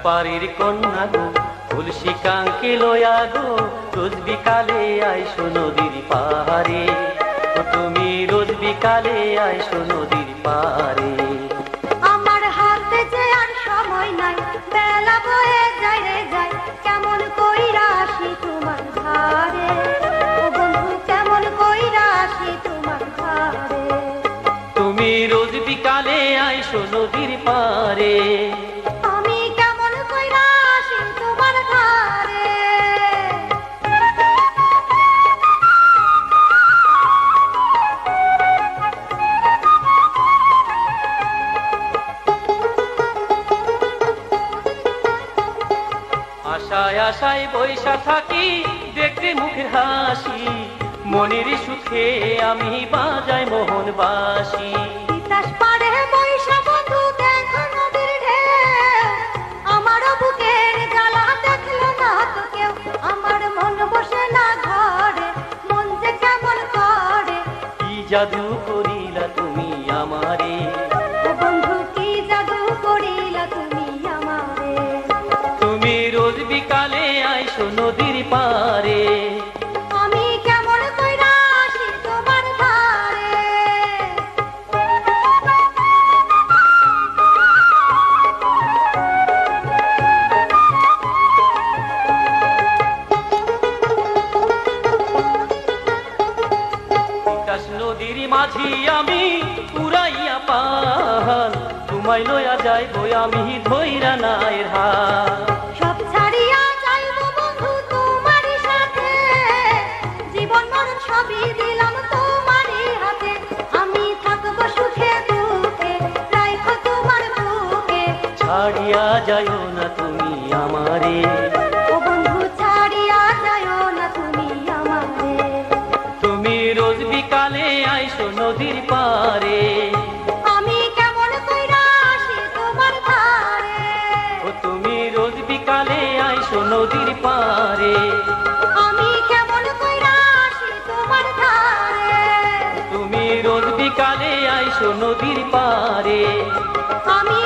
পাড়ির কন্যা গো তুলসী কাঙ্কে লয়া গো রোজ বিকালে আইসো নদীর পাহাড়ে। তুমি রোজ বিকালে আইসো নদীর পাহাড়ে। আমার হাতে যে আর সময় নাই, বেলা বয়ে যায় রে যায়, কেমন কইরা আসি তোমার ঘরে। ও বন্ধু কেমন কইরা আসি তোমার ঘরে। তুমি রোজ বিকালে আইসো নদীর পারে। আমি কেমন কইরা আসি তোমার ঘরে। আশায় আশায় বৈশা থাকি দেখতে মুখের হাসি, মনের সুখে আমি বাজাই মোহন বাসি। তিতাস পাড়ে বৈশা বন্ধু দেখো নদীর ঢেউ, আমার বুকের জ্বালা দেখলো না তো কেউ। আমার মন বসে না ঘরে, মন যে কেমন করে। কি জাদু করিলা তুমি আমারে। ও বন্ধু কি জাদু করিলা তুমি আমারে। তুমি রোজ বিকালে আইসো নদীর পারে। আমি কেমন কইরা আসি তোমার ঘরে। বিকাশ নদীর মাঝি আমি পুরাইয়া পাল, তোমায় লয়া যাইবো আমি ধইরা নায়ের হাল। সব ছাড়িয়া যাইবো বন্ধু তোমারই সাথে, জীবন মরণ সবই দিলাম তোমারই হাতে। আমি থাকবো সুখে দুঃখে, রাইখো তোমার বুকে। ছাড়িয়া যাইও না তুমি আমারে। ও বন্ধু ছাড়িয়া যাইও না তুমি আমারে। তুমি রোজ বিকালে আইসো নদীর পারে। আমি কেমন কইরা আসি তোমার ঘরে। ও তুমি রোজ বিকালে আইসো নদীর পারে। আমি কেমন কইরা আসি তোমার ঘরে। তুমি রোজ বিকালে আইসো নদীর পারে। আমি